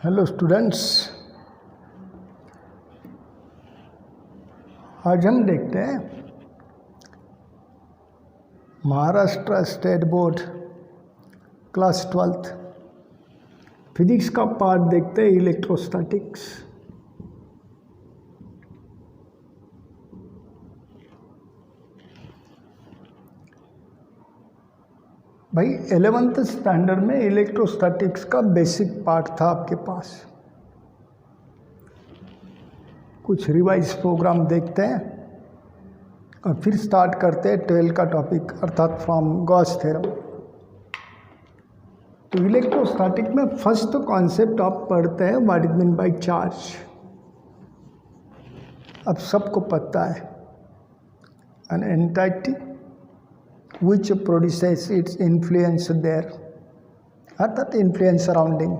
Hello students, आज हम देखते हैं Maharashtra state board class 12th physics का पार्ट देखते हैं इलेक्ट्रोस्टैटिक्स। भाई 11th स्टैंडर्ड में इलेक्ट्रोस्टैटिक्स का बेसिक पार्ट था आपके पास। कुछ रिवाइज प्रोग्राम देखते हैं और फिर स्टार्ट करते हैं 12 का टॉपिक अर्थात फ्रॉम गॉस थ्योरम। तो इलेक्ट्रोस्टैटिक में फर्स्ट कॉन्सेप्ट आप पढ़ते हैं what is mean by charge. अब सबको पता है an entity which produces its influence there, अर्थात influence surrounding।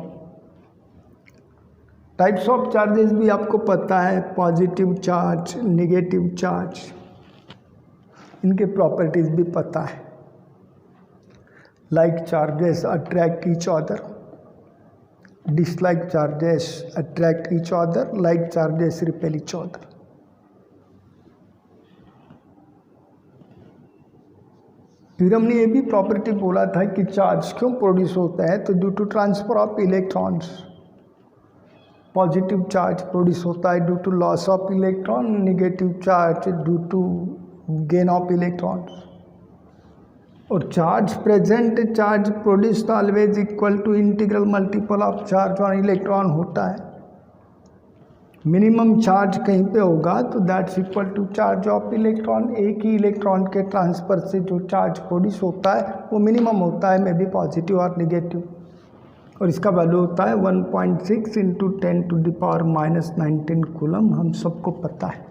Types of charges भी आपको पता है, पॉजिटिव चार्ज, नेगेटिव चार्ज, इनके प्रॉपर्टीज भी पता है। Like charges attract each other, dislike charges attract each other, like charges repel each other. फिर हमने ये भी प्रॉपर्टी बोला था कि चार्ज क्यों प्रोड्यूस होता है, तो due to transfer of electrons. Positive charge produce होता है due to loss of electron, negative charge due to gain of electrons. और charge present charge produced always equal to integral multiple of charge on electron होता है। Minimum charge कहीं पे होगा तो that's equal to charge of electron. एक ही electron के ट्रांसफर से जो चार्ज प्रोड्यूस होता है वो मिनिमम होता है, मे बी पॉजिटिव और नेगेटिव। और इसका वैल्यू होता है 1.6 इंटू 10⁻⁻19 कूलम। हम सबको पता है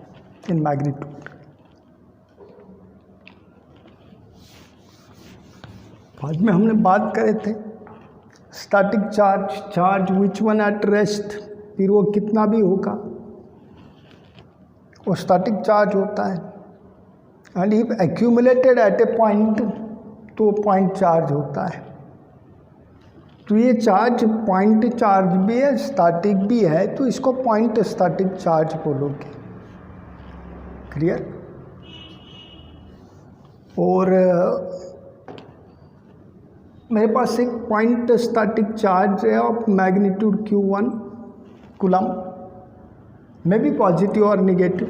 इन मैग्नीट्यूड। बाद में हमने बात करे थे static charge, charge which one at rest, फिर वो कितना भी होगा वो स्टैटिक चार्ज होता है। And if accumulated at a point तो पॉइंट चार्ज होता है। तो ये चार्ज पॉइंट चार्ज भी है, स्टैटिक भी है, तो इसको पॉइंट स्टैटिक चार्ज बोलोगे। क्लियर? और मेरे पास एक पॉइंट स्टैटिक चार्ज है ऑफ मैग्नीट्यूड Q1 कूलम, में भी पॉजिटिव और नेगेटिव।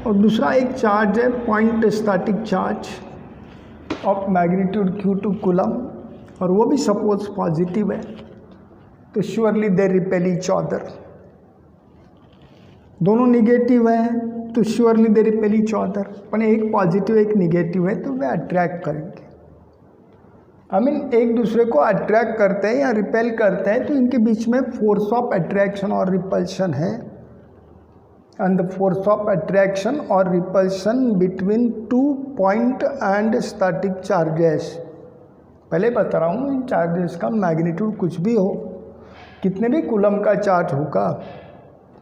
और दूसरा एक चार्ज है point static charge of magnitude Q2 coulomb, और वो भी सपोज पॉजिटिव है, तो surely they repel each other. दोनों नेगेटिव हैं तो surely they repel each other, पर एक पॉजिटिव एक नेगेटिव है तो वे अट्रैक्ट करेंगे। एक दूसरे को अट्रैक्ट करते हैं या रिपेल करते हैं, तो इनके बीच में फोर्स ऑफ अट्रैक्शन और रिपल्शन है। And the force of attraction और repulsion between two point and static charges. पहले बता रहा हूँ इन चार्जेस का मैग्नीट्यूड कुछ भी हो, कितने भी कूलम का चार्ज होगा,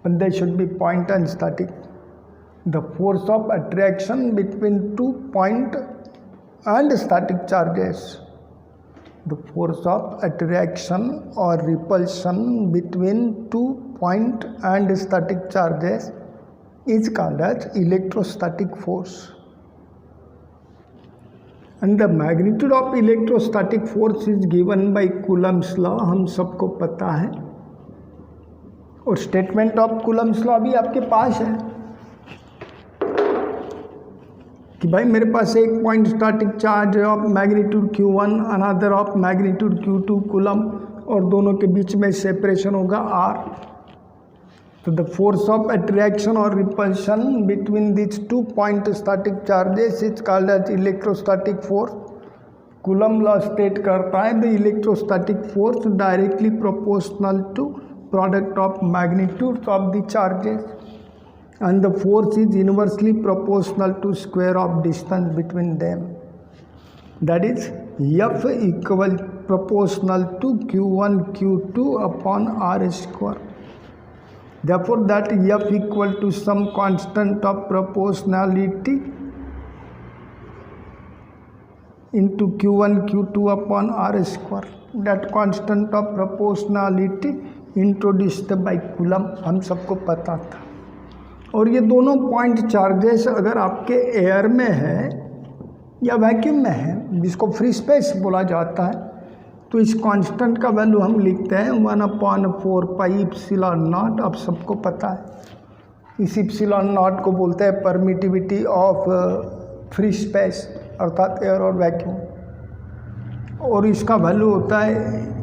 but they should be point and static. The force of attraction between two point and static charges, the force of attraction or repulsion between two point and static charges is called as electrostatic force. And the magnitude of electrostatic force is given by Coulomb's law, हम सबको पता है। और statement of Coulomb's law भी आपके पास है कि भाई मेरे पास एक पॉइंट स्टैटिक चार्ज है of magnitude Q1, another of magnitude Q2 coulomb, और दोनों के बीच में सेपरेशन होगा R। तो द फोर्स ऑफ अट्रैक्शन और repulsion between this two point static charges is called as electrostatic force. Coulomb law state करता है the electrostatic force directly proportional to product of magnitudes of the charges, and the force is inversely proportional to square of distance between them. That is F equal proportional to Q1 Q2 upon R square. Therefore that F equal to some constant of proportionality into Q1 Q2 upon R square. That constant of proportionality introduced by coulomb, हम सबको पता था। और ये दोनों point charges अगर आपके air में है या वैक्यूम में है, जिसको फ्री स्पेस बोला जाता है, तो इस कांस्टेंट का वैल्यू हम लिखते हैं 1/4 पाई इप्सिलॉन नॉट। अब सबको पता है इस इप्सिलॉन नॉट को बोलते हैं परमिटिविटी ऑफ फ्री स्पेस, अर्थात एयर और वैक्यूम। और इसका वैल्यू होता है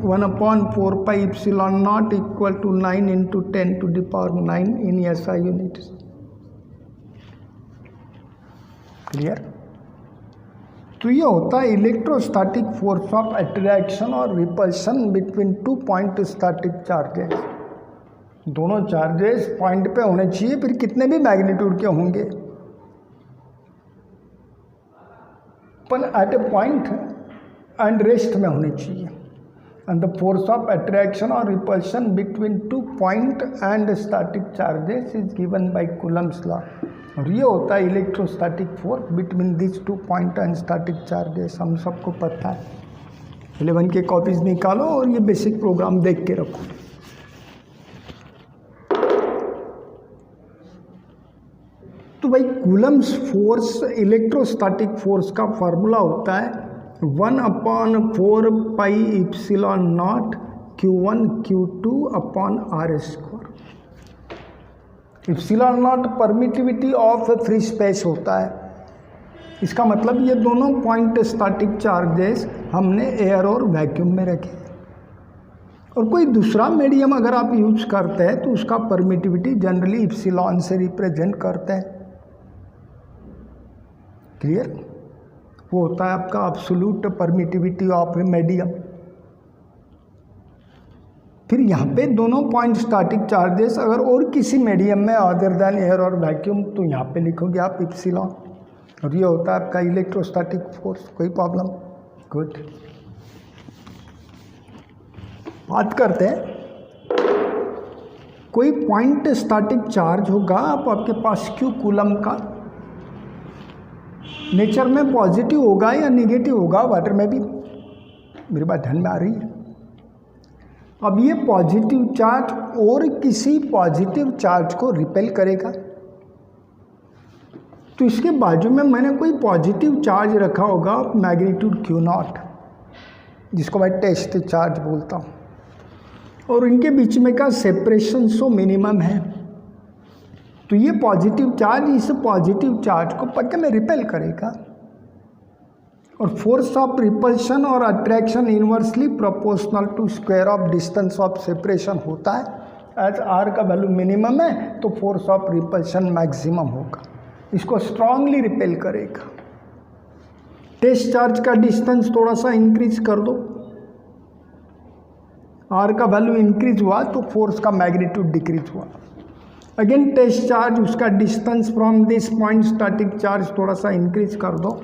1/4 pi epsilon naught equal to 9 × 10⁹ in SI units. Clear? तो ये होता है इलेक्ट्रोस्टैटिक फोर्स ऑफ अट्रैक्शन और repulsion between two point static charges. दोनों चार्जेस पॉइंट पे होने चाहिए, फिर कितने भी मैग्नीट्यूड के होंगे, पर at a point and rest में होने चाहिए। And the force of attraction और repulsion between two point and static charges is given by Coulomb's law. और ये होता है electrostatic force between this two point and static charges, हम सबको पता है। 11 के कॉपीज निकालो और ये बेसिक प्रोग्राम देख के रखो। तो भाई कूलम्स फोर्स, इलेक्ट्रोस्टैटिक फोर्स का फार्मूला होता है 1/4 pi epsilon naught Q1 Q2 upon R²। Epsilon naught permittivity of free space होता है। इसका मतलब ये दोनों पॉइंट स्टैटिक चार्जेस हमने एयर और वैक्यूम में रखे। और कोई दूसरा मीडियम अगर आप यूज करते हैं तो उसका परमिटिविटी जनरली इप्सिलॉन से रिप्रेजेंट करते हैं। क्लियर? वो होता है आपका absolute permittivity of a medium. फिर यहाँ पे दोनों पॉइंट स्टैटिक चार्जेस अगर और किसी मीडियम में अदर देन एयर और वैक्यूम, तो यहाँ पे लिखोगे आप इप्सिलॉन, और ये होता है आपका इलेक्ट्रोस्टैटिक फोर्स। कोई प्रॉब्लम? गुड। बात करते हैं, कोई पॉइंट स्टैटिक चार्ज होगा आपके पास Q कूलम का, नेचर में पॉजिटिव होगा या निगेटिव होगा, वाटर में भी। मेरी बात ध्यान में आ रही है? अब ये पॉजिटिव चार्ज और किसी पॉजिटिव चार्ज को रिपेल करेगा। तो इसके बाजू में मैंने कोई पॉजिटिव चार्ज रखा होगा मैग्नीट्यूड Q0, जिसको मैं टेस्ट चार्ज बोलता हूँ, और इनके बीच में का सेपरेशन सो मिनिमम है। तो ये पॉजिटिव चार्ज इस पॉजिटिव चार्ज को पक्के में रिपेल करेगा, और फोर्स ऑफ रिपल्शन और attraction inversely proportional to square of distance of separation होता है। एज R का वैल्यू मिनिमम है तो फोर्स ऑफ रिपल्शन मैक्सिमम होगा, इसको स्ट्रांगली रिपेल करेगा। टेस्ट चार्ज का डिस्टेंस थोड़ा सा इंक्रीज कर दो, R का वैल्यू इंक्रीज हुआ तो फोर्स का मैग्नीट्यूड डिक्रीज हुआ। अगेन टेस्ट चार्ज, उसका distance from this point static charge थोड़ा सा इंक्रीज कर दो,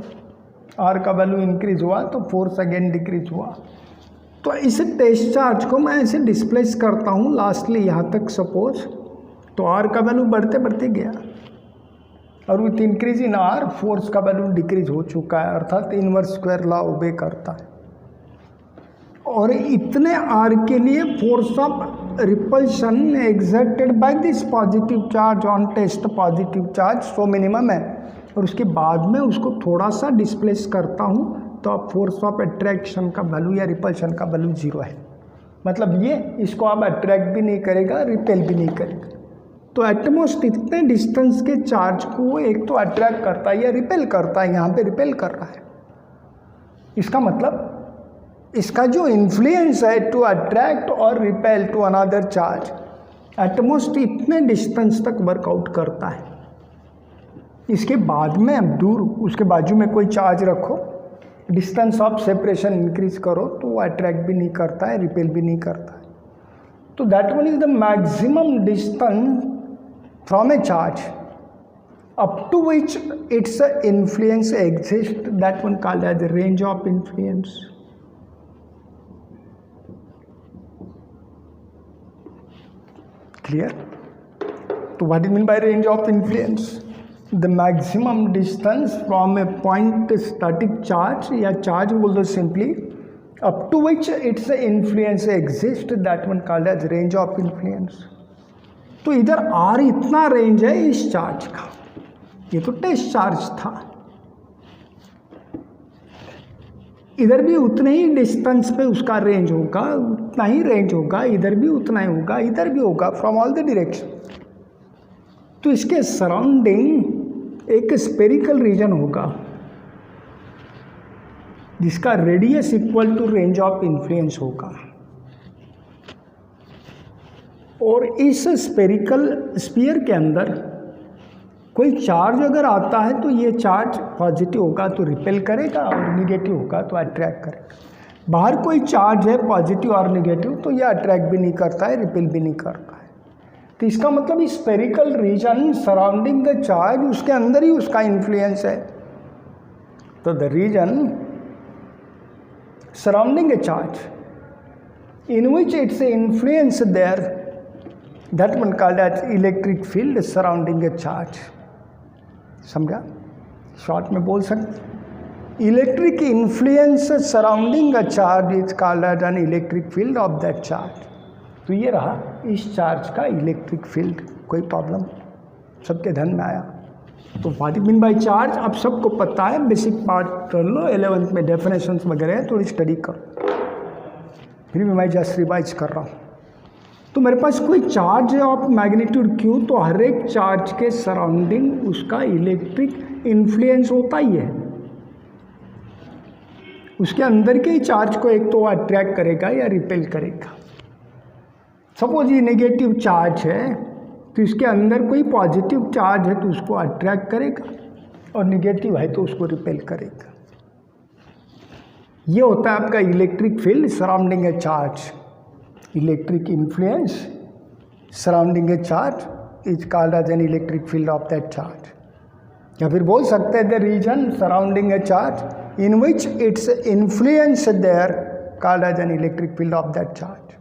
R का वैल्यू इंक्रीज हुआ तो फोर्स अगेन डिक्रीज हुआ। तो इस टेस्ट चार्ज को मैं ऐसे डिस्प्लेस करता हूँ लास्टली यहाँ तक सपोज, तो R का वैल्यू बढ़ते बढ़ते गया, और with increase in R force का वैल्यू डिक्रीज हो चुका है, अर्थात इनवर्स स्क्वायर लॉ ओबे करता है। और इतने R के लिए force of repulsion exerted by this positive charge on test positive charge so minimum है, और उसके बाद में उसको थोड़ा सा डिस्प्लेस करता हूँ तो अब फोर्स ऑफ अट्रैक्शन का वैल्यू या रिपल्शन का वैल्यू 0 है। मतलब ये इसको आप अट्रैक्ट भी नहीं करेगा, रिपेल भी नहीं करेगा। तो एटमोस्ट इतने डिस्टेंस के चार्ज को एक तो अट्रैक्ट करता है या रिपेल करता है, यहाँ पे रिपेल कर रहा है। इसका मतलब इसका जो इन्फ्लुएंस है टू अट्रैक्ट और repel to another charge, at most इतने डिस्टेंस तक वर्कआउट करता है। इसके बाद में अब दूर उसके बाजू में कोई चार्ज रखो, डिस्टेंस ऑफ सेपरेशन इंक्रीज करो तो वो अट्रैक्ट भी नहीं करता है, रिपेल भी नहीं करता है। तो that one is the maximum distance from a charge up to which its influence exist, that one called as range of influence. Clear? तो what is mean by range of influence? The maximum distance from a point static charge, या charge बोल दो simply, up to which its influence exist, that one called as range of influence. तो इधर are इतना range है इस charge का, ये तो टेस्ट चार्ज था, इधर भी उतने ही डिस्टेंस पे उसका रेंज होगा, उतना ही रेंज होगा, इधर भी उतना ही होगा, इधर भी होगा, फ्रॉम ऑल द डायरेक्शन। तो इसके सराउंडिंग एक स्पेरिकल रीजन होगा जिसका radius equal to range of influence होगा, और इस स्पेरिकल स्फीयर के अंदर कोई चार्ज अगर आता है तो ये चार्ज पॉजिटिव होगा तो रिपेल करेगा, और निगेटिव होगा तो अट्रैक्ट करेगा। बाहर कोई चार्ज है पॉजिटिव और निगेटिव तो ये अट्रैक्ट भी नहीं करता है, रिपेल भी नहीं करता है। तो इसका मतलब spherical region surrounding the charge, उसके अंदर ही उसका इन्फ्लुएंस है। तो the region surrounding a charge in which its influence there, that one called as electric field surrounding a charge. समझा? शॉर्ट में बोल सकते, electric influence surrounding a charge is called as an electric field of that charge. तो ये रहा इस charge का electric field. कोई प्रॉब्लम? सबके ध्यान में आया? तो व्हाट मीन बाय चार्ज अब सबको पता है, बेसिक पार्ट कर लो, 11th में डेफिनेशंस वगैरह थोड़ी स्टडी करो, फिर भी मैं जस्ट रिवाइज कर रहा हूँ। तो मेरे पास कोई चार्ज है ऑफ मैग्नीट्यूड क्यू, तो हर एक चार्ज के सराउंडिंग उसका इलेक्ट्रिक इन्फ्लुएंस होता ही है। उसके अंदर के चार्ज को एक तो अट्रैक्ट करेगा या रिपेल करेगा। सपोज ये नेगेटिव चार्ज है तो इसके अंदर कोई पॉजिटिव चार्ज है तो उसको अट्रैक्ट करेगा, और निगेटिव है तो उसको रिपेल करेगा। ये होता है आपका electric field surrounding a charge. Electric influence surrounding a charge is called as an electric field of that charge. या फिर बोल सकते हैं the region surrounding a charge in which its influence there called as an electric field of that charge.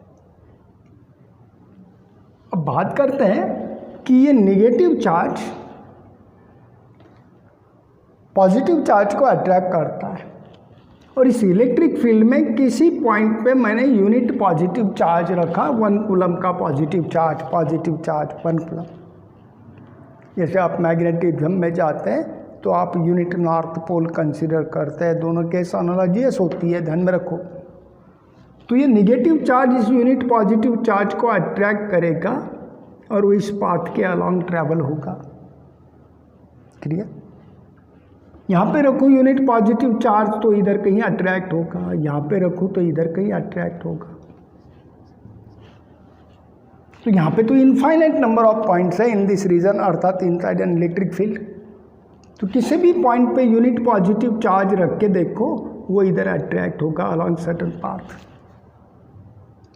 अब बात करते हैं कि ये नेगेटिव चार्ज पॉजिटिव चार्ज को अट्रैक्ट करता है, और इस इलेक्ट्रिक फील्ड में किसी पॉइंट पे मैंने यूनिट पॉजिटिव चार्ज रखा, 1 कूलम का पॉजिटिव चार्ज 1 कूलम। जैसे आप मैग्नेटिज्म में जाते हैं तो आप यूनिट नॉर्थ पोल कंसीडर करते हैं, दोनों केस एनालॉजियस होती है, ध्यान में रखो। तो ये नेगेटिव चार्ज इस यूनिट पॉजिटिव चार्ज को अट्रैक्ट करेगा और वो इस पाथ के अलॉन्ग ट्रैवल होगा। क्लियर? यहाँ पे रखूँ यूनिट पॉजिटिव चार्ज तो इधर कहीं अट्रैक्ट होगा, यहाँ पे रखूँ तो इधर कहीं अट्रैक्ट होगा। तो यहाँ पे तो इनफाइनाइट नंबर ऑफ पॉइंट्स है इन दिस रीजन, अर्थात इनसाइड एन इलेक्ट्रिक फील्ड। तो किसी भी पॉइंट पे यूनिट पॉजिटिव चार्ज रख के देखो, वो इधर अट्रैक्ट होगा अलॉन्ग सर्टेन पाथ।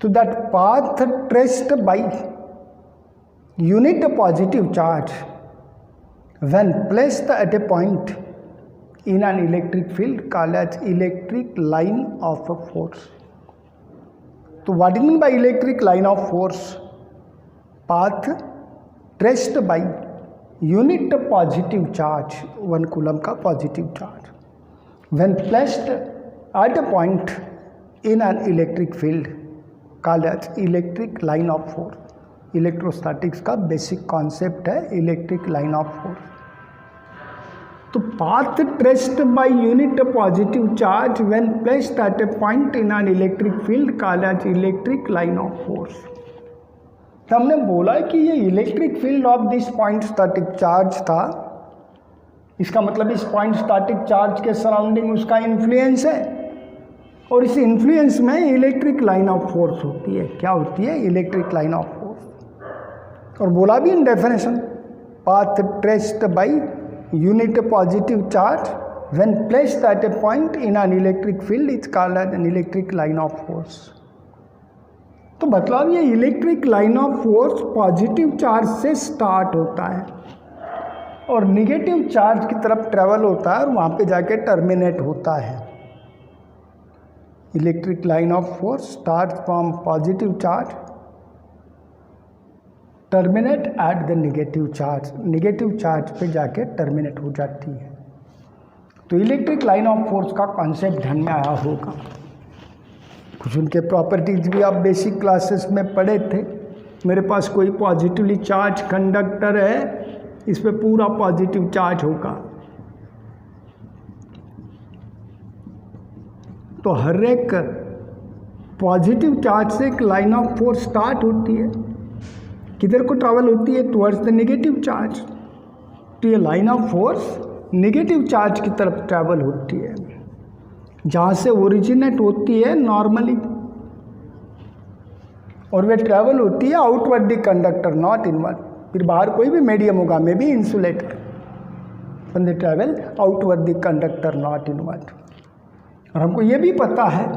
तो that path traced by unit positive charge when placed at a point in an electric field called as electric line of a force. तो what do you mean by electric line of force? Path traced by unit positive charge, 1 coulomb का positive charge, when placed at a point in an electric field called as electric line of force. Electrostatics का basic concept है electric line of force. तो path traced by unit positive charge when placed at a point in an electric field called as electric line of force. तो हमने बोला कि ये electric field of this point static charge था, इसका मतलब इस पॉइंट स्टैटिक चार्ज के सराउंडिंग उसका इन्फ्लुएंस है, और इस इन्फ्लुएंस में इलेक्ट्रिक लाइन ऑफ फोर्स होती है। क्या होती है? Electric line of force. और बोला भी in definition, path traced by unit positive charge when placed at a point in an electric field is called as an electric line of force. तो मतलब ये electric line of force positive charge से start होता है और negative charge की तरफ travel होता है और वहाँ पे जाके टर्मिनेट होता है। Electric line of force start from positive charge, terminate at the negative charge, negative charge पे जाके टर्मिनेट हो जाती है। तो इलेक्ट्रिक लाइन ऑफ फोर्स का कॉन्सेप्ट ध्यान में आया होगा। कुछ उनके प्रॉपर्टीज भी आप बेसिक क्लासेस में पढ़े थे। मेरे पास कोई पॉजिटिवली चार्ज कंडक्टर है, इस पे पूरा पॉजिटिव चार्ज होगा, तो हर एक पॉजिटिव चार्ज से एक लाइन ऑफ फोर्स स्टार्ट होती है, किधर को ट्रैवल होती है, टुवर्ड्स द नेगेटिव चार्ज। तो ये line of force negative charge की तरफ ट्रैवल होती है, जहाँ से ओरिजिनेट होती है नॉर्मली, और वे ट्रैवल होती है outward the conductor, not inward. फिर बाहर कोई भी मीडियम होगा, may be insulator, when they travel outward the conductor, not inward। और हमको ये भी पता है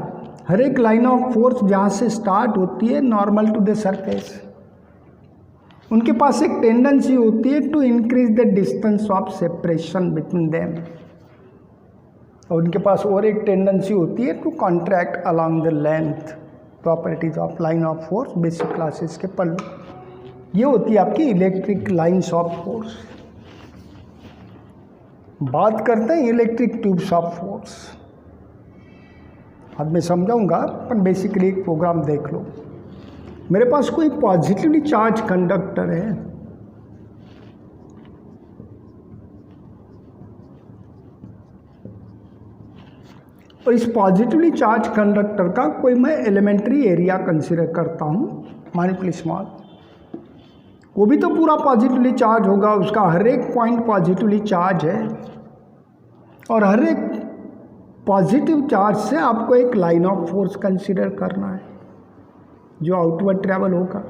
हर एक लाइन ऑफ फोर्स जहाँ से स्टार्ट होती है नॉर्मल टू द सरफेस, उनके पास एक टेंडेंसी होती है to increase the distance of separation between them, और उनके पास और एक टेंडेंसी होती है to contract along the length. Properties of line of force basic classes के पढ़ लो। ये होती है आपकी इलेक्ट्रिक लाइन्स ऑफ फोर्स। बात करते हैं इलेक्ट्रिक ट्यूब्स ऑफ फोर्स। अब मैं समझाऊंगा, पर बेसिकली एक प्रोग्राम देख लो। मेरे पास कोई पॉजिटिवली चार्ज कंडक्टर है, और इस पॉजिटिवली चार्ज कंडक्टर का कोई मैं एलिमेंट्री एरिया कंसीडर करता हूँ, माइनस स्मॉल। वो भी तो पूरा पॉजिटिवली चार्ज होगा, उसका हर एक पॉइंट पॉजिटिवली चार्ज है, और हर एक पॉजिटिव चार्ज से आपको एक लाइन ऑफ फोर्स कंसीडर करना है जो आउटवर्ड ट्रैवल होगा।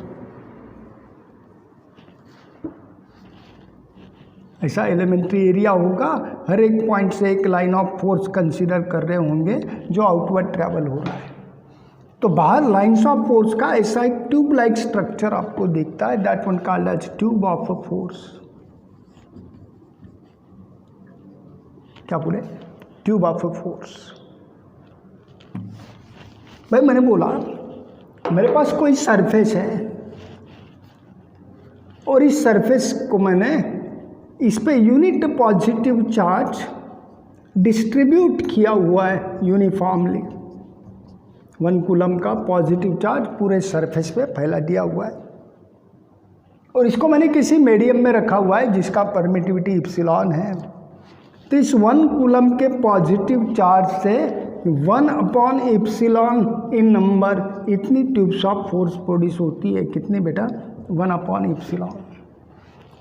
ऐसा एलिमेंट्री एरिया होगा, हर एक पॉइंट से एक लाइन ऑफ फोर्स कंसीडर कर रहे होंगे जो आउटवर्ड ट्रैवल हो रहा है। तो बाहर लाइन्स ऑफ फोर्स का ऐसा एक ट्यूब लाइक स्ट्रक्चर आपको दिखता है, that one called as tube of a force. क्या बोले? Tube of a force. भाई मैंने बोला मेरे पास कोई सरफेस है, और इस सरफेस को मैंने इस पे यूनिट पॉजिटिव चार्ज डिस्ट्रीब्यूट किया हुआ है यूनिफॉर्मली। 1 कूलम का पॉजिटिव चार्ज पूरे सरफेस पे फैला दिया हुआ है, और इसको मैंने किसी मीडियम में रखा हुआ है जिसका परमिटिविटी इप्सिलॉन है। तो इस 1 कूलम के पॉजिटिव चार्ज से 1 एप्सिलॉन इन नंबर इतनी ट्यूब्स ऑफ फोर्स प्रोड्यूस होती है। कितनी बेटा? 1 एप्सिलॉन।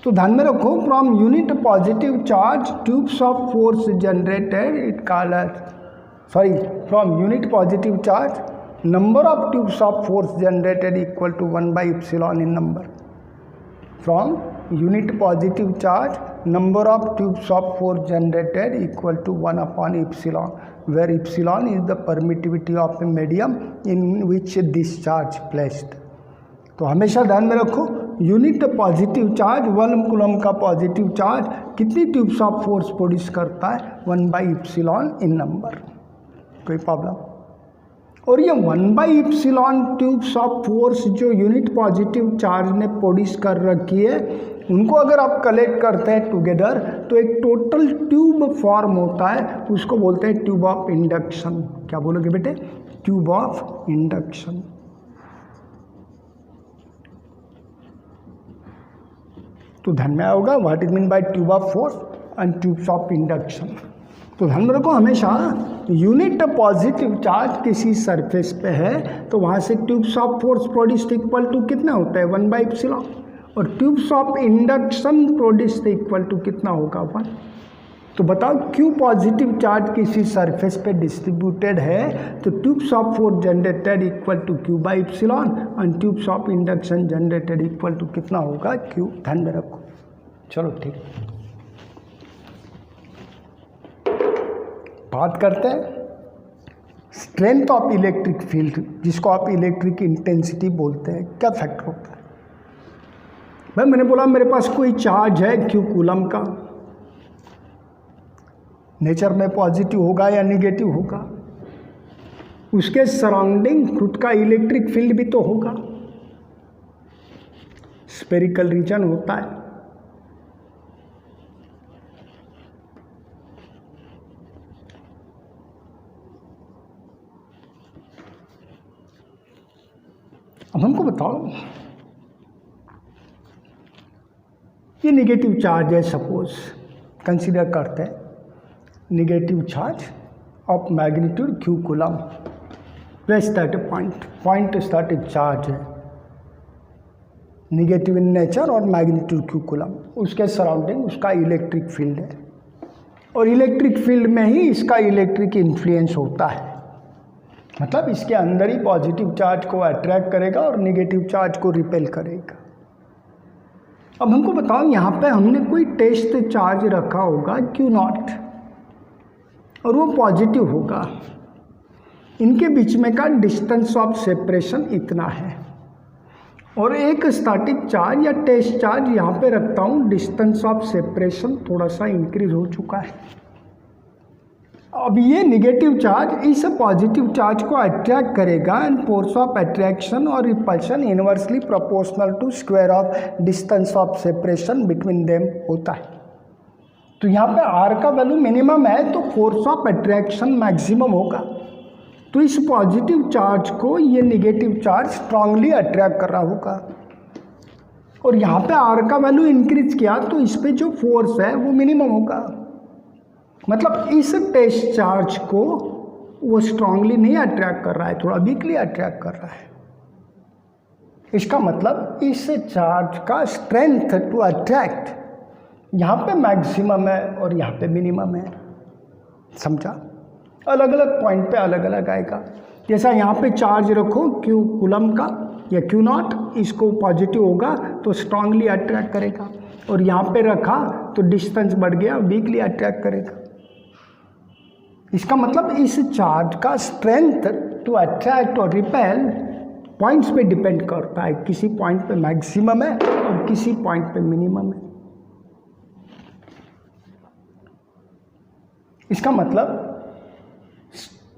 तो ध्यान में रखो, from unit positive charge tubes of force generated it called, sorry, from unit positive charge number of tubes of force generated equal to 1 epsilon in number. From unit positive charge number of tubes of force generated equal to 1 epsilon, where epsilon is the permittivity of a medium in which this charge placed। तो हमेशा ध्यान में रखो, unit positive charge 1 coulomb का positive charge कितनी tubes of force produce करता है? 1 epsilon in number. कोई प्रॉब्लम? और ये 1 एप्सिलॉन ट्यूब्स ऑफ फोर्स जो यूनिट पॉजिटिव चार्ज ने प्रोड्यूस कर रखी है, उनको अगर आप कलेक्ट करते हैं टुगेदर तो एक टोटल ट्यूब फॉर्म होता है, उसको बोलते हैं ट्यूब ऑफ इंडक्शन। क्या बोलोगे बेटे? Tube of induction. तो ध्यान में आएगा what is mean by tube of force and tubes of induction. तो ध्यान में रखो, हमेशा यूनिट पॉजिटिव चार्ज किसी सरफेस पे है तो वहाँ से tubes of force produced equal to कितना होता है? 1 एप्सिलॉन। और tubes of induction produced equal to कितना होगा? 1। तो बताओ, क्यों पॉजिटिव चार्ज किसी सरफेस पे डिस्ट्रीब्यूटेड है तो tubes of force generated equal to Q epsilon and tubes of induction generated equal to कितना होगा? Q। ध्यान में रखो। चलो ठीक, बात करते हैं स्ट्रेंथ ऑफ इलेक्ट्रिक फील्ड, जिसको आप इलेक्ट्रिक इंटेंसिटी बोलते हैं। क्या फैक्टर होता है? भाई मैंने बोला मेरे पास कोई चार्ज है Q कूलम का, नेचर में पॉजिटिव होगा या निगेटिव होगा, उसके सराउंडिंग खुद का इलेक्ट्रिक फील्ड भी तो होगा। स्फेरिकल रीजन होता है, अब हमको बताओ, ये निगेटिव चार्ज है, सपोज कंसीडर करते हैं negative charge of magnitude q coulomb place that point static charge है, निगेटिव इन नेचर और मैग्नीट्यूड q कूलम, उसके सराउंडिंग उसका इलेक्ट्रिक फील्ड है, और इलेक्ट्रिक फील्ड में ही इसका इलेक्ट्रिक इन्फ्लुएंस होता है, मतलब इसके अंदर ही पॉजिटिव चार्ज को अट्रैक्ट करेगा और निगेटिव चार्ज को रिपेल करेगा। अब हमको बताओ, यहाँ पे हमने कोई टेस्ट चार्ज रखा होगा Q0 और वो पॉजिटिव होगा, इनके बीच में का डिस्टेंस ऑफ सेपरेशन इतना है, और एक स्टैटिक चार्ज या टेस्ट चार्ज यहाँ पे रखता हूँ, डिस्टेंस ऑफ सेपरेशन थोड़ा सा इंक्रीज हो चुका है। अब ये निगेटिव चार्ज इस पॉजिटिव चार्ज को अट्रैक्ट करेगा एंड फोर्स ऑफ अट्रैक्शन और repulsion inversely proportional to square of distance of separation between them होता है। तो यहाँ पे R का वैल्यू मिनिमम है तो फोर्स ऑफ अट्रैक्शन मैक्सिमम होगा, तो इस पॉजिटिव चार्ज को ये निगेटिव चार्ज स्ट्रांगली अट्रैक्ट कर रहा होगा, और यहाँ पे R का वैल्यू इंक्रीज किया तो इस पे जो फोर्स है वो मिनिमम होगा, मतलब इस टेस्ट चार्ज को वो स्ट्रांगली नहीं अट्रैक्ट कर रहा है, थोड़ा वीकली अट्रैक्ट कर रहा है। इसका मतलब इस चार्ज का स्ट्रेंथ टू अट्रैक्ट यहाँ पे मैक्सिमम है और यहाँ पे मिनिमम है, समझा? अलग अलग पॉइंट पे अलग अलग आएगा। जैसा यहाँ पे चार्ज रखो Q कूलम का या Q0, इसको पॉजिटिव होगा तो स्ट्रांगली अट्रैक्ट करेगा, और यहाँ पे रखा तो डिस्टेंस बढ़ गया, वीकली अट्रैक्ट करेगा। इसका मतलब इस चार्ज का स्ट्रेंथ टू अट्रैक्ट और रिपेल पॉइंट्स पे डिपेंड करता है, किसी पॉइंट पे मैक्सिमम है और किसी पॉइंट पे मिनिमम है। इसका मतलब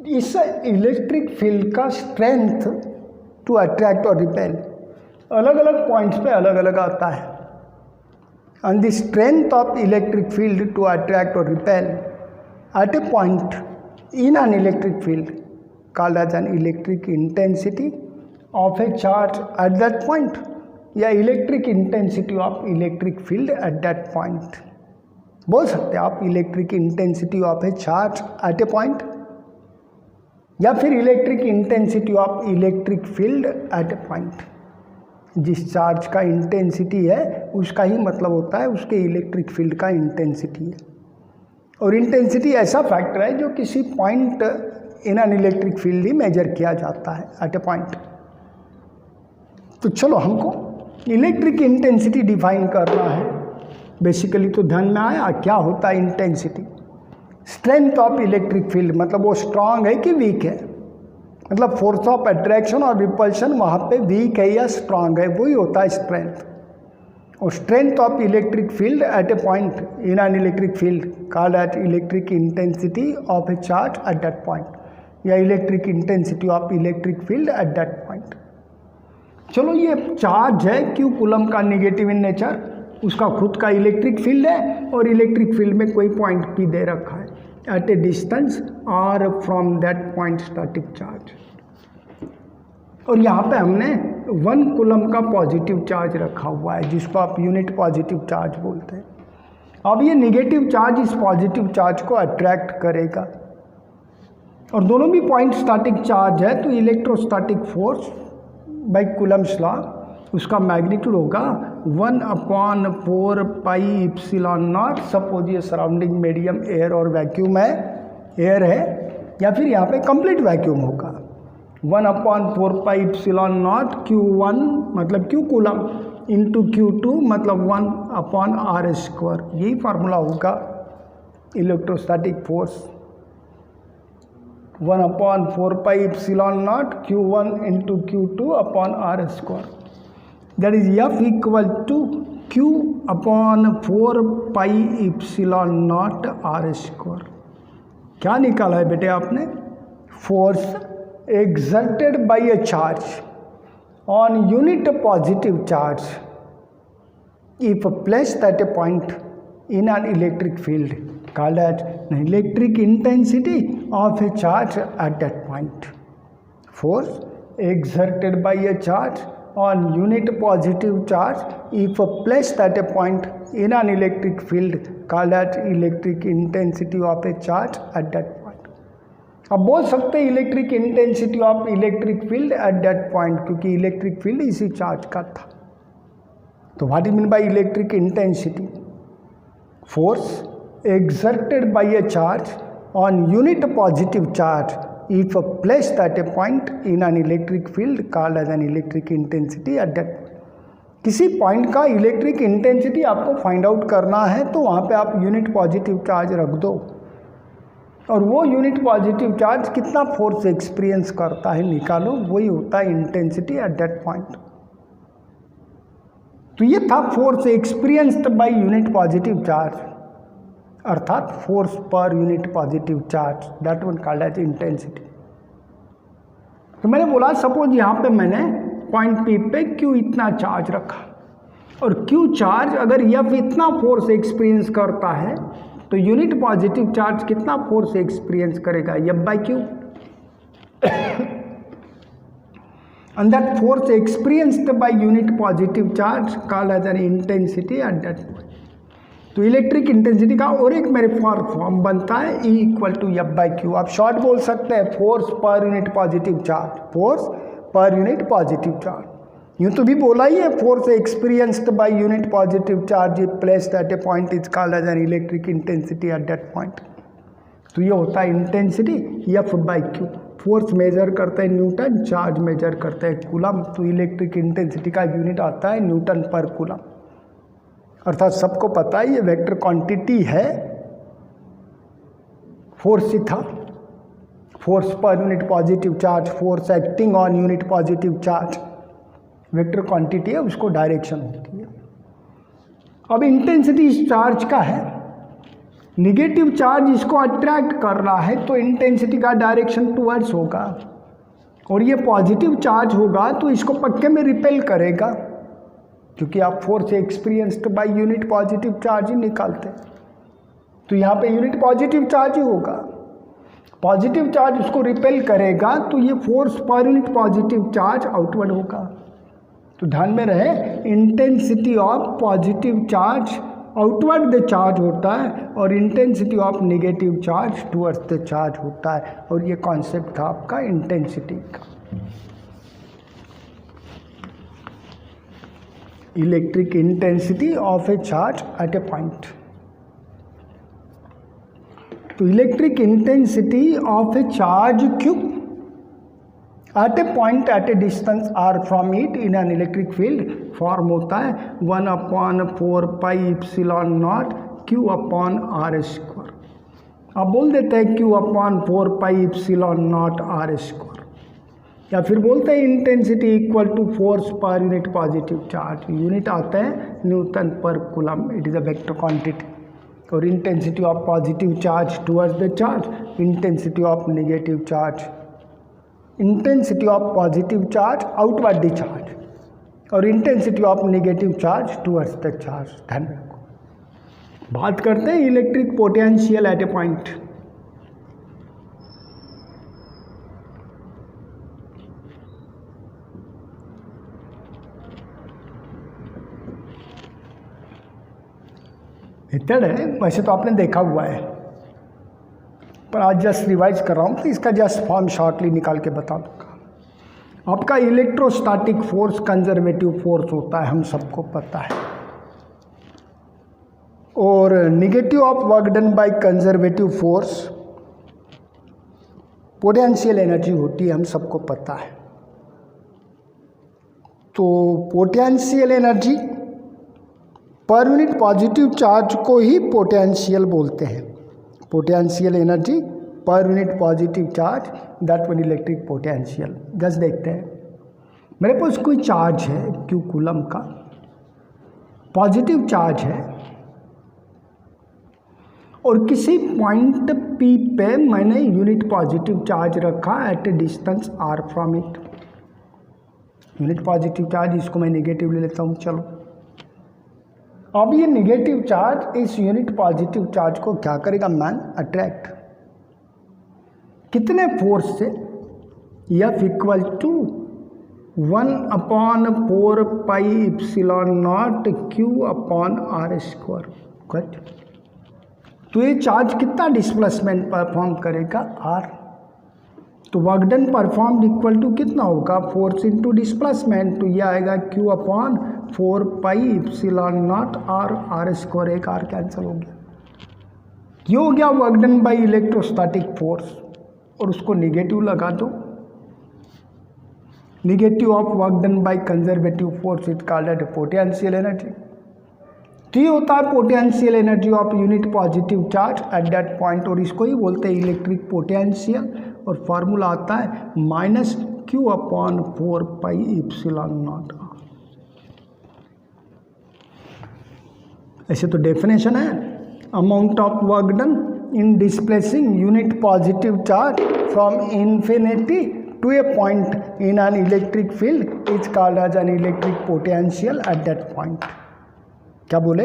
इस इलेक्ट्रिक फील्ड का स्ट्रेंथ टू अट्रैक्ट और रिपेल अलग अलग पॉइंट्स पे अलग अलग आता है, and the strength of electric field to attract or repel at a point in an electric field called as an electric intensity of a charge at that point, या electric intensity of electric field at that point। बोल सकते हैं आप electric intensity of a charge at a point, या फिर electric intensity of electric field at a point. जिस charge का intensity है उसका ही मतलब होता है उसके इलेक्ट्रिक फील्ड का इंटेंसिटी है, और इंटेंसिटी ऐसा फैक्टर है जो किसी point in an electric field ही मेजर किया जाता है एट ए पॉइंट। तो चलो हमको इलेक्ट्रिक इंटेंसिटी डिफाइन करना है। बेसिकली तो ध्यान में आया क्या होता है intensity. Strength of electric field मतलब वो स्ट्रांग है कि वीक है, मतलब फोर्स ऑफ अट्रैक्शन और रिपल्शन वहाँ पे वीक है या स्ट्रांग है, वही होता है स्ट्रेंथ। और strength of electric field at a point in an electric field called at electric intensity of a charge at that point, या electric intensity of electric field at that point. चलो ये charge है Q coulomb का negative in nature, उसका खुद का electric field है और इलेक्ट्रिक फील्ड में कोई पॉइंट P दे रखा है एट ए डिस्टेंस और from that point static charge, और यहाँ पे हमने 1 कूलम का पॉजिटिव चार्ज रखा हुआ है जिसको आप यूनिट पॉजिटिव चार्ज बोलते हैं। अब ये निगेटिव चार्ज इस पॉजिटिव चार्ज को अट्रैक्ट करेगा, और दोनों भी पॉइंट स्टैटिक चार्ज है तो electrostatic force by Coulomb's law उसका मैग्नीट्यूड होगा 1/4 पाई एप्सिलॉन नॉट। सपोज ये सराउंडिंग मीडियम एयर और वैक्यूम है, एयर है, या फिर यहाँ पे कंप्लीट वैक्यूम होगा 1/4 पाई एप्सिलॉन नॉट Q1 मतलब Q कूलम इंटू Q2 मतलब 1/r²। यही फार्मूला होगा electrostatic force 1/4 pi epsilon naught Q1 into Q2 r²। That is F equal to Q/4 pi epsilon naught r²। क्या निकाला है बेटे आपने? Force exerted by a charge on unit positive charge if placed at a point in an electric field called as electric intensity of a charge at that point. Force exerted by a charge on unit positive charge if placed at a point in an electric field called as electric intensity of a charge at that point. अब बोल सकते हैं electric intensity of electric field at that point, क्योंकि electric field इसी charge का था. तो what you mean by electric intensity? Force exerted by a charge on unit positive charge if placed at a point in an electric field called as an electric intensity at that point. किसी point का electric intensity आपको find out करना है तो वहाँ पे आप unit positive charge रख दो, और वो यूनिट पॉजिटिव चार्ज कितना फोर्स एक्सपीरियंस करता है निकालो, वही होता है इंटेंसिटी एट दैट पॉइंट. तो ये था force experienced by unit positive charge, अर्थात force per unit positive charge, that one called as intensity. तो मैंने बोला सपोज यहाँ पे मैंने पॉइंट पी पे क्यू इतना चार्ज रखा, और क्यू चार्ज अगर एफ इतना फोर्स एक्सपीरियंस करता है तो यूनिट पॉजिटिव चार्ज कितना फोर्स एक्सपीरियंस करेगा? F by Q. and that force experienced by unit positive charge called as an intensity at that point. तो इलेक्ट्रिक इंटेंसिटी का और एक मेरे फॉर्म बनता है E equal to F by Q. आप शॉर्ट बोल सकते हैं force per unit positive charge, force per unit positive charge. यूँ तो भी बोला ही है, force experienced by unit positive charge placed at a point is called as an electric intensity at that point. तो ये होता है intensity F by Q. Force measure करते हैं न्यूटन, चार्ज मेजर करते हैं कूलम. तो इलेक्ट्रिक इंटेंसिटी का यूनिट आता है न्यूटन पर कूलम. अर्थात सबको पता है ये वेक्टर क्वांटिटी है, फोर्स ही था, force per unit positive charge, force acting on unit positive charge, vector quantity है, उसको डायरेक्शन होती है. अब इंटेंसिटी इस चार्ज का है, निगेटिव चार्ज इसको अट्रैक्ट कर रहा है तो इंटेंसिटी का डायरेक्शन टुवर्ड्स होगा, और ये पॉजिटिव चार्ज होगा तो इसको पक्के में रिपेल करेगा, क्योंकि आप force experienced by unit positive charge ही निकालते. तो यहाँ पे यूनिट पॉजिटिव चार्ज ही होगा, पॉजिटिव चार्ज उसको रिपेल करेगा तो ये force per unit positive charge outward होगा. तो ध्यान में रहे, intensity of positive charge outward the charge होता है और intensity of negative charge towards the charge होता है. और ये कॉन्सेप्ट था आपका इंटेंसिटी का. Electric intensity of a charge at a point. तो electric intensity of a charge Q at a point at a distance R from it in an electric field form होता है 1/4 pi epsilon naught Q upon R square. आप बोल देते हैं Q/4 pi epsilon naught R square, या फिर बोलते हैं intensity equal to force per unit positive charge. Unit आता है newton per coulomb, it is a vector quantity. और intensity of positive charge towards the charge, intensity of negative charge, intensity of positive charge outward the charge, और intensity of negative charge towards the charge. ध्यान रखो. बात करते हैं electric potential at a point. Method है, वैसे तो आपने देखा हुआ है, पर आज जस्ट रिवाइज कर रहा हूँ तो इसका जस्ट फॉर्म शॉर्टली निकाल के बता दूँगा. आपका इलेक्ट्रोस्टैटिक फोर्स कंजर्वेटिव फोर्स होता है, हम सबको पता है, और negative of work done by conservative force potential energy होती है, हम सबको पता है. तो potential energy per unit positive charge को ही पोटेंशियल बोलते हैं. Potential energy per unit positive charge, that one electric potential. Just देखते हैं, मेरे पास कोई चार्ज है क्यू कूलम का, पॉजिटिव चार्ज है, और किसी पॉइंट पी पे मैंने यूनिट पॉजिटिव चार्ज रखा at a distance R from it. Unit positive charge, इसको मैं नेगेटिव ले लेता हूँ. चलो, अब ये नेगेटिव चार्ज इस यूनिट पॉजिटिव चार्ज को क्या करेगा मैन? अट्रैक्ट. कितने फोर्स से? F equal to 1/4πε0 Q/r², correct. तो ये चार्ज कितना डिस्प्लेसमेंट परफॉर्म करेगा, r। तो work done perform equal to कितना होगा, फोर्स इंटू डिस्प्लेसमेंट। तो ये आएगा Q/4πε0 r², एक r कैंसिल हो गया। ये हो गया work done by electrostatic force, और उसको निगेटिव लगा दो। Negative of work done by conservative force is called as potential energy. तो ये होता है potential energy of unit positive charge at that point, और इसको ही बोलते हैं इलेक्ट्रिक पोटेंशियल। और फार्मूला आता है -Q/4πε0। ऐसे तो डेफिनेशन है, amount of work done in displacing unit positive charge from infinity to a point in an electric field is called as an electric potential at that point. क्या बोले,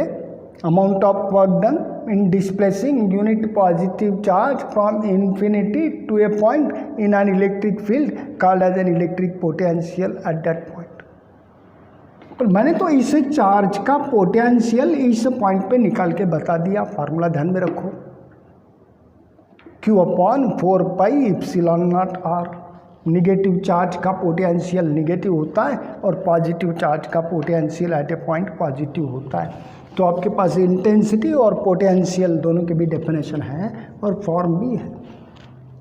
amount of work done in displacing unit positive charge from infinity to a point in an electric field called as an electric potential at that point. पर मैंने तो इस charge का potential इस point पे निकाल के बता दिया, फार्मूला ध्यान में रखो, Q/4πε0r। निगेटिव चार्ज का पोटेंशियल निगेटिव होता है और पॉजिटिव चार्ज का potential at a point positive होता है। तो आपके पास इंटेंसिटी और पोटेंशियल दोनों के भी डेफिनेशन है और फॉर्म भी है।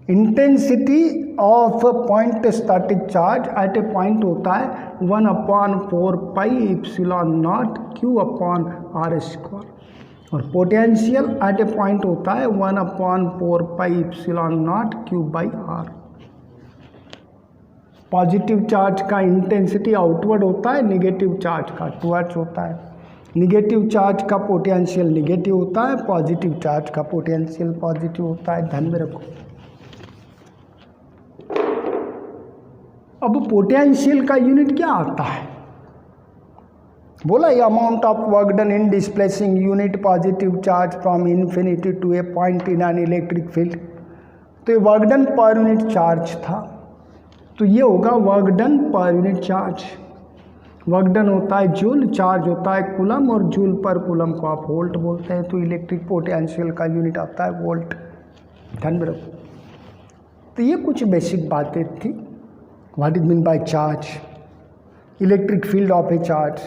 Intensity of point static charge at a point होता है 1/4πε0 Q/r², और पोटेंशियल एट ए पॉइंट होता है 1/4πε0 Q/r। पॉजिटिव चार्ज का इंटेंसिटी आउटवर्ड होता है, निगेटिव चार्ज का टुवर्ड्स होता है। निगेटिव चार्ज का पोटेंशियल निगेटिव होता है, पॉजिटिव चार्ज का पोटेंशियल पॉजिटिव होता है, ध्यान में रखो। अब पोटेंशियल का यूनिट क्या आता है, बोला ये amount of work done in displacing unit positive charge from infinity to a point in an electric field. तो ये work done per unit charge था, तो ये होगा work done per unit charge. Work done होता है जूल, चार्ज होता है कूलम, और जूल पर कूलम को आप वोल्ट बोलते हैं। तो इलेक्ट्रिक पोटेंशियल का यूनिट आता है वोल्ट, ध्यान में रखो। तो ये कुछ बेसिक बातें थी। What is mean by charge, electric field of a charge,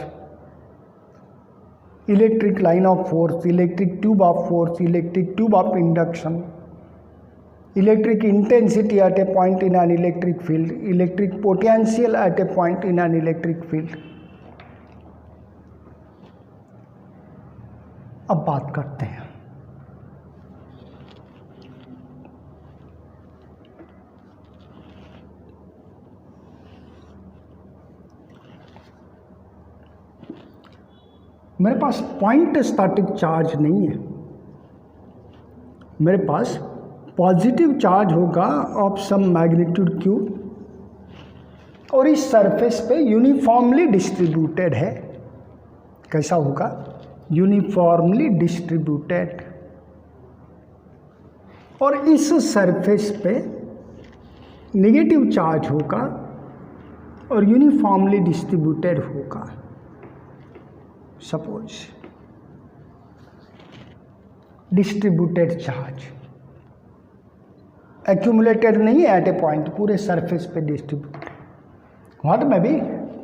electric line of force, electric tube of force, electric tube of induction, electric intensity at a point in an electric field, electric potential at a point in an electric field। अब बात करते हैं मेरे पास point static charge नहीं है, मेरे पास positive charge होगा of some magnitude Q, और इस सरफेस पे यूनिफॉर्मली डिस्ट्रीब्यूटेड है। कैसा होगा, यूनिफॉर्मली डिस्ट्रीब्यूटेड, और इस सरफेस पे नेगेटिव चार्ज होगा और यूनिफॉर्मली डिस्ट्रीब्यूटेड होगा। सपोज डिस्ट्रीब्यूटेड चार्ज, एक्यूमुलेटेड नहीं है एट ए पॉइंट, पूरे सरफेस पे डिस्ट्रीब्यूटेड। व्हाट में भी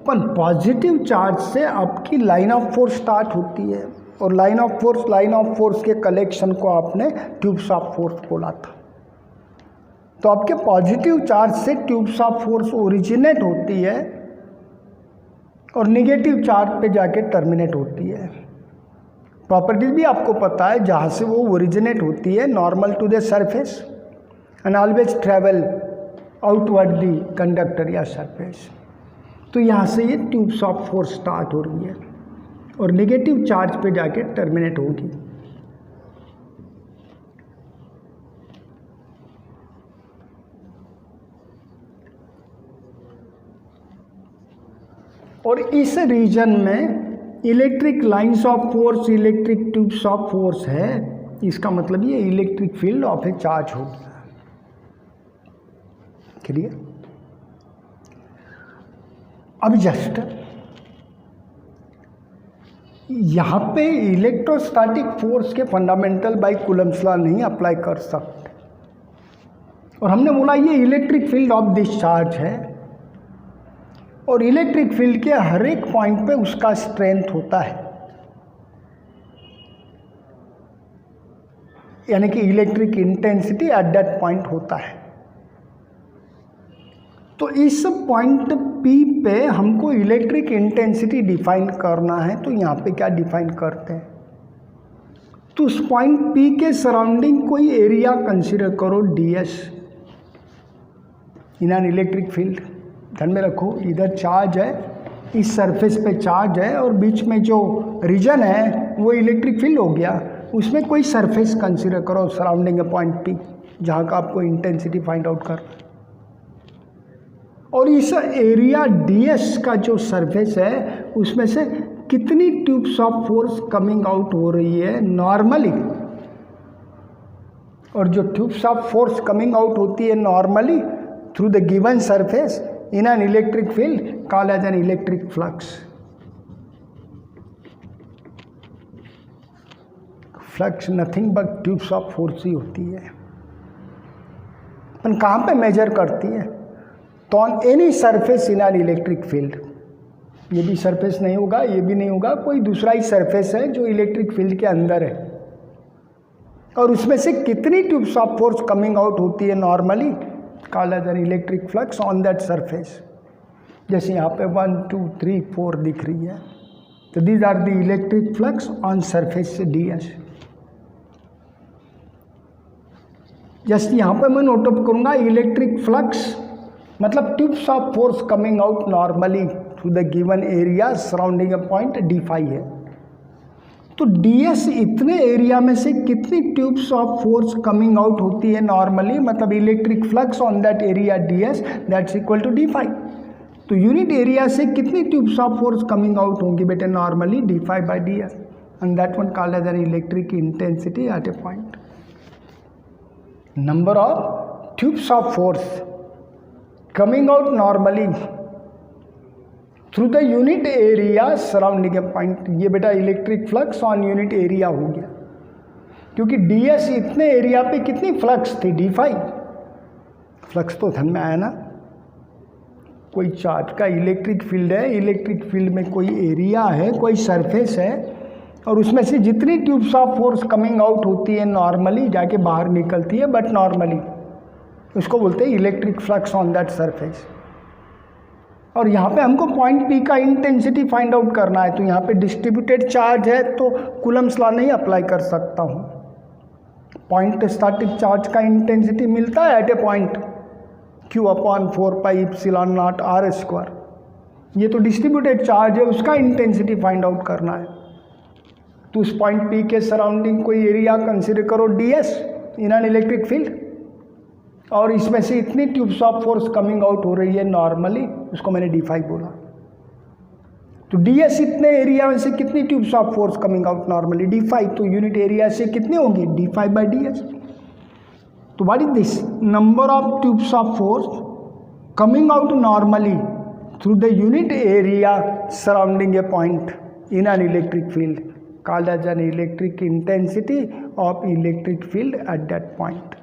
पर पॉजिटिव चार्ज से आपकी लाइन ऑफ फोर्स स्टार्ट होती है, और लाइन ऑफ फोर्स के कलेक्शन को आपने ट्यूब्स ऑफ फोर्स बोला था। तो आपके पॉजिटिव चार्ज से ट्यूब्स ऑफ फोर्स ओरिजिनेट होती है और नेगेटिव चार्ज पे जाके टर्मिनेट होती है। प्रॉपर्टीज भी आपको पता है, जहाँ से वो ओरिजिनेट होती है, normal to the surface and always travel outward the conductor या सरफेस। तो यहाँ से ये ट्यूब्स ऑफ फोर्स स्टार्ट हो रही है और नेगेटिव चार्ज पे जाके टर्मिनेट होगी। और इस रीजन में electric lines of force, electric tubes of force है, इसका मतलब ये electric field of a charge हो गया। क्लियर? अब जस्ट यहाँ पे इलेक्ट्रोस्टैटिक फोर्स के फंडामेंटल बाय कूलम्स लॉ नहीं अप्लाई कर सकते, और हमने बोला ये electric field of this charge है, और इलेक्ट्रिक फील्ड के हर एक पॉइंट पे उसका स्ट्रेंथ होता है, यानी कि electric intensity at that point होता है। तो इस पॉइंट P पे हमको इलेक्ट्रिक इंटेंसिटी डिफाइन करना है, तो यहाँ पे क्या डिफाइन करते हैं, तो उस पॉइंट P के सराउंडिंग कोई एरिया कंसीडर करो ds in an electric field. ध्यान में रखो, इधर चार्ज है, इस सरफेस पे चार्ज है, और बीच में जो रीजन है वो इलेक्ट्रिक फील्ड हो गया। उसमें कोई सरफेस कंसीडर करो सराउंडिंग ए पॉइंट P, जहाँ का आपको इंटेंसिटी फाइंड आउट करना, और इस एरिया ds का जो सरफेस है उसमें से कितनी tubes of force coming out हो रही है नॉर्मली, और जो tubes of force coming out होती है normally through the given surface in an electric field called as an electric flux. Flux nothing but tubes of force ही होती है। अपन कहाँ पे मेजर करती है, तो on any surface in an electric field. ये भी सरफेस नहीं होगा, ये भी नहीं होगा, कोई दूसरा ही सरफेस है जो इलेक्ट्रिक फील्ड के अंदर है, और उसमें से कितनी tubes of force coming out होती है normally called as an electric flux on that surface. जैसे यहाँ पे 1 2 3 4 दिख रही है, तो these are the electric flux on surface ds। जैसे यहाँ पे मैं नोट अप करूँगा इलेक्ट्रिक फ्लक्स मतलब tubes of force coming out normally through the given area surrounding a point d5 है। तो ds इतने एरिया में से कितनी tubes of force coming out होती है नॉर्मली, मतलब electric flux on that area ds that's equal to d5। तो यूनिट एरिया से कितनी tubes of force coming out होंगी बेटे normally d5 by ds, and that one called as an electric intensity at a point. Number of tubes of force coming out normally through the unit area surrounding a point, ये बेटा electric flux on unit area हो गया, क्योंकि ds इतने area पे कितनी flux थी d5। Flux तो ध्यान में आया ना, कोई चार्ज का इलेक्ट्रिक फील्ड है, इलेक्ट्रिक फील्ड में कोई एरिया है, कोई सरफेस है, और उसमें से जितनी tubes of force coming out होती है नॉर्मली जाके बाहर निकलती है, बट नॉर्मली उसको बोलते हैं electric flux on that surface. और यहाँ पे हमको पॉइंट P का इंटेंसिटी फाइंड आउट करना है, तो यहाँ पे डिस्ट्रीब्यूटेड चार्ज है तो कूलम्स लॉ नहीं अप्लाई कर सकता हूँ। पॉइंट स्टैटिक चार्ज का इंटेंसिटी मिलता है एट ए पॉइंट Q/4πε0r²। ये तो डिस्ट्रीब्यूटेड चार्ज है, उसका इंटेंसिटी फाइंड आउट करना है। तो उस पॉइंट P के सराउंडिंग कोई एरिया कंसिडर करो ds in an electric field, और इसमें से इतनी tubes of force coming out हो रही है नॉर्मली, उसको मैंने d5 बोला। तो ds इतने एरिया में से कितनी tubes of force coming out normally d5, तो यूनिट एरिया से कितनी होगी d5 बाई ds। तो what is this, number of tubes of force coming out normally through the unit area surrounding a point in an electric field called as an electric intensity of electric field at that point.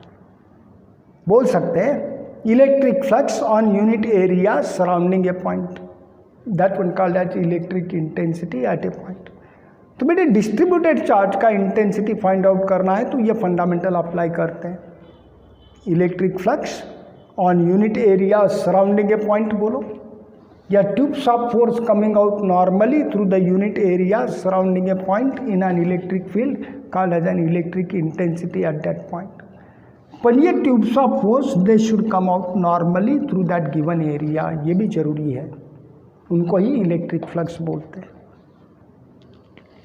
बोल सकते हैं electric flux on unit area surrounding a point, that one called as electric intensity at a point. तो बेटे distributed charge का intensity find out करना है तो ये फंडामेंटल अप्लाई करते हैं। Electric flux on unit area surrounding a point बोलो, या tubes of force coming out normally through the unit area surrounding a point in an electric field called as an electric intensity at that point. पर ये tubes of force they should come out normally through that given area, ये भी जरूरी है, उनको ही electric flux बोलते हैं।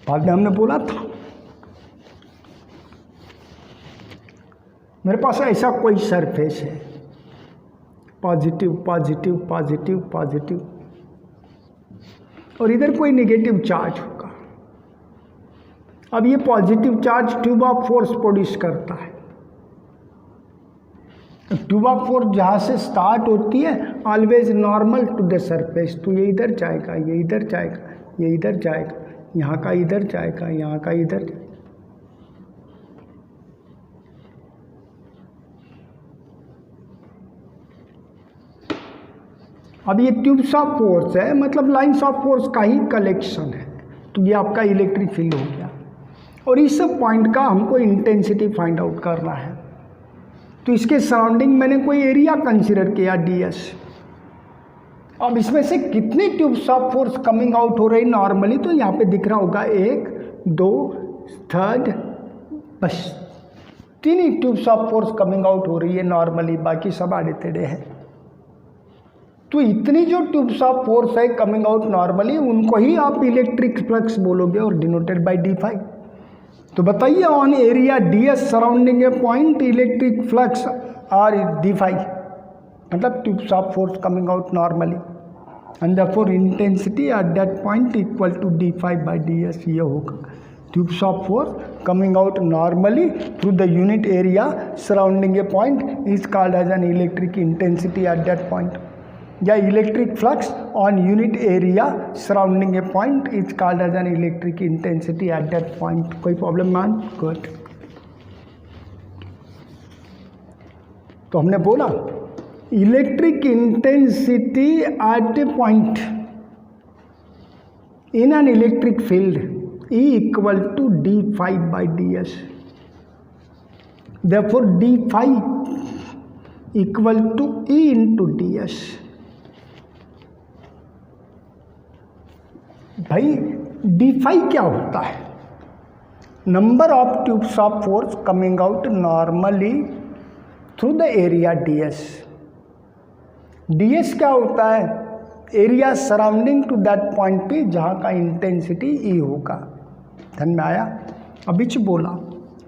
बाद में हमने बोला था मेरे पास ऐसा कोई सरफेस है, पॉजिटिव पॉजिटिव पॉजिटिव पॉजिटिव, और इधर कोई नेगेटिव चार्ज होगा। अब ये positive charge tube of force produce करता है, ट्यूब ऑफ फोर्स जहाँ से स्टार्ट होती है always normal to the surface, तो ये इधर जाएगा, ये इधर जाएगा, ये इधर जाएगा, यहाँ का इधर जाएगा, यहाँ का इधर जाएगा। अब ये ट्यूब्स ऑफ फोर्स है, मतलब लाइंस ऑफ फोर्स का ही कलेक्शन है, तो ये आपका इलेक्ट्रिक फील्ड हो गया। और इस पॉइंट का हमको इंटेंसिटी फाइंड आउट करना है, तो इसके सराउंडिंग मैंने कोई एरिया कंसीडर किया ds। अब इसमें से कितनी tubes of force coming out हो रही नॉर्मली, तो यहाँ पे दिख रहा होगा 1 2 3, बस 3 ही tubes of force coming out हो रही है नॉर्मली, बाकी सब आड़े टेढ़े है। तो इतनी जो ट्यूब्स ऑफ फोर्स है कमिंग आउट नॉर्मली, उनको ही आप इलेक्ट्रिक फ्लक्स बोलोगे और डिनोटेड बाय d5। तो बताइए on area ds surrounding a point electric flux are d5, मतलब tubes of force coming out normally, and therefore intensity at that point equal to d5 by ds। ये होगा tubes of force coming out normally through the unit area surrounding a point is called as an electric intensity at that point, या electric flux on unit area surrounding a point is called as an electric intensity at that point. कोई problem man? Good. तो हमने बोला electric intensity at a point in an electric field E equal to d5 by ds, therefore d5 equal to E into ds। भाई d5 क्या होता है? Number of tubes of force coming out normally through the area ds। ds क्या होता है? Area surrounding to that point पे जहाँ का इंटेंसिटी E होगा। ध्यान में आया? अभी बोला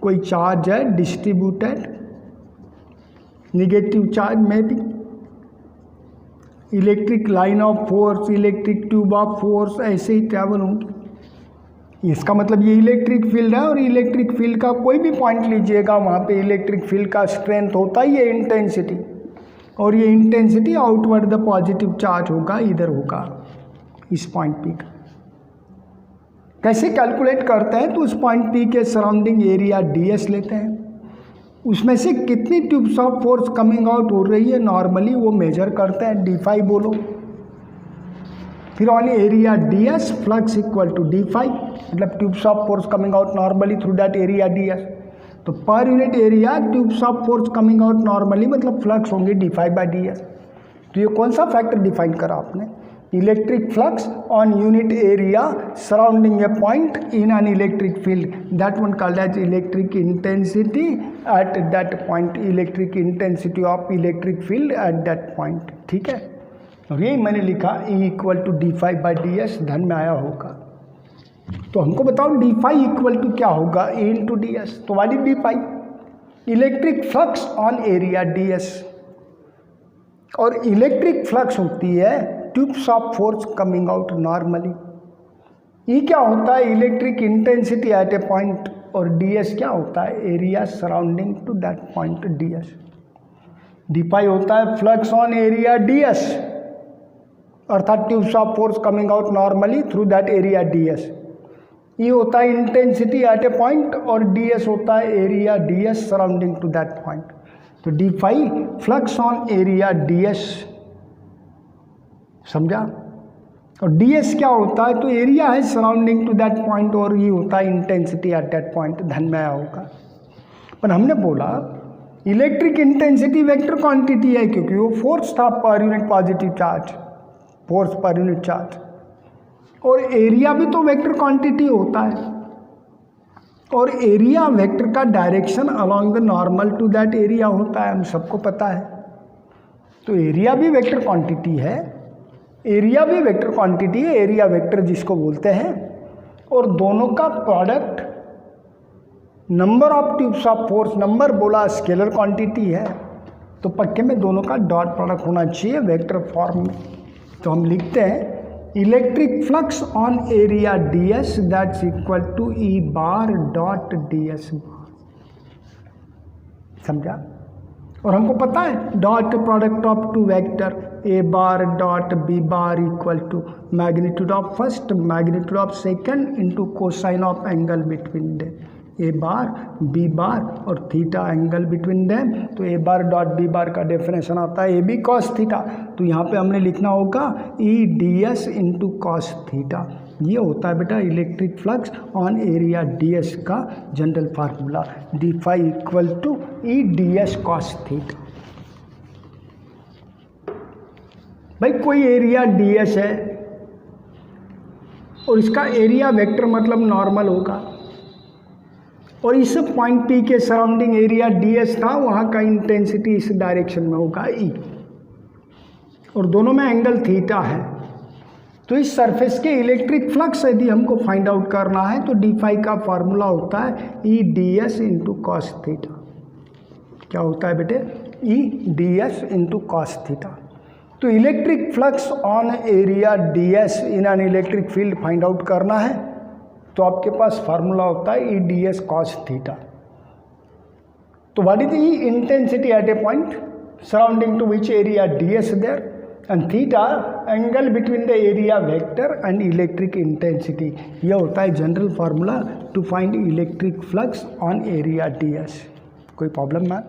कोई चार्ज है डिस्ट्रीब्यूटेड, निगेटिव चार्ज में भी electric line of force, electric tube of force ऐसे ही ट्रैवल होंगे। इसका मतलब ये इलेक्ट्रिक फील्ड है, और इलेक्ट्रिक फील्ड का कोई भी पॉइंट लीजिएगा वहाँ पे इलेक्ट्रिक फील्ड का स्ट्रेंथ होता ही है इंटेंसिटी, और ये intensity outward the positive charge होगा, इधर होगा इस पॉइंट पी का। कैसे कैलकुलेट करते हैं? तो उस पॉइंट पी के सराउंडिंग एरिया ds लेते हैं, उसमें से कितनी tubes of force coming out हो रही है नॉर्मली वो मेजर करते हैं, d5 बोलो। फिर on area ds flux equal to d5, मतलब tubes of force coming out normally through that area ds। तो per unit area tubes of force coming out normally मतलब फ्लक्स होंगे d5 बाई ds। तो ये कौन सा फैक्टर डिफाइन करा आपने? Electric flux on unit area surrounding a point in an electric field, that one called as electric intensity at that point, electric intensity of electric field at that point. ठीक है, और यही मैंने लिखा E equal to d5 by ds। ध्यान में आया होगा? तो हमको बताओ d5 इक्वल टू क्या होगा? E into ds। तो वाली d5 electric flux on area ds, और इलेक्ट्रिक फ्लक्स होती है tubes of force coming out normally. E क्या होता है? Electric intensity at a point, और ds क्या होता है? Area surrounding to that point ds। d5 होता है फ्लक्स ऑन एरिया ds, अर्थात tubes of force coming out normally through that area ds। E होता है इंटेंसिटी एट ए पॉइंट, और ds होता है area ds surrounding to that point. तो d5 flux on area ds, समझा? और ds क्या होता है? तो एरिया है सराउंडिंग टू दैट पॉइंट, और ये होता है इंटेंसिटी एट दैट पॉइंट। ध्यान में आया होगा? पर हमने बोला इलेक्ट्रिक इंटेंसिटी वेक्टर क्वांटिटी है, क्योंकि वो फोर्स था per unit positive charge, force per unit charge, और एरिया भी तो वेक्टर क्वांटिटी होता है, और एरिया वेक्टर का direction along the normal to that area होता है, हम सबको पता है। तो एरिया भी वेक्टर क्वांटिटी है, एरिया भी वेक्टर क्वांटिटी है, एरिया वेक्टर जिसको बोलते हैं, और दोनों का product number of tubes of force, number बोला स्केलर क्वांटिटी है, तो पक्के में दोनों का डॉट प्रोडक्ट होना चाहिए वेक्टर फॉर्म में। तो हम लिखते हैं electric flux on area ds that's equal to E bar dot ds bar. समझा? और हमको पता है dot product of two vector A bar dot B bar equal to magnitude of first magnitude of second into cosine of angle between them. A bar B bar और theta angle between them. तो ए bar dot B बार का definition आता है A B cos theta. तो यहाँ पे हमने लिखना होगा E D S into cos theta. ये होता है बेटा electric flux on area D S का general formula, D phi equal to E D S cos theta. भाई कोई एरिया डी एस है और इसका एरिया वेक्टर मतलब नॉर्मल होगा, और इस पॉइंट पी के सराउंडिंग एरिया डी एस था, वहाँ का इंटेंसिटी इस डायरेक्शन में होगा ई, और दोनों में एंगल थीटा है। तो इस सरफेस के इलेक्ट्रिक फ्लक्स यदि हमको फाइंड आउट करना है तो डी फाई का फार्मूला होता है E D S into cos theta. क्या होता है बेटे? E D S into cos theta. तो electric flux on area D S in an electric field find out करना है तो आपके पास फार्मूला होता है E D S cos theta. तो what is the intensity at a point surrounding to which area D S there, and theta angle between the area vector and electric intensity। यह होता है general formula to find electric flux on area ds। कोई problem ना?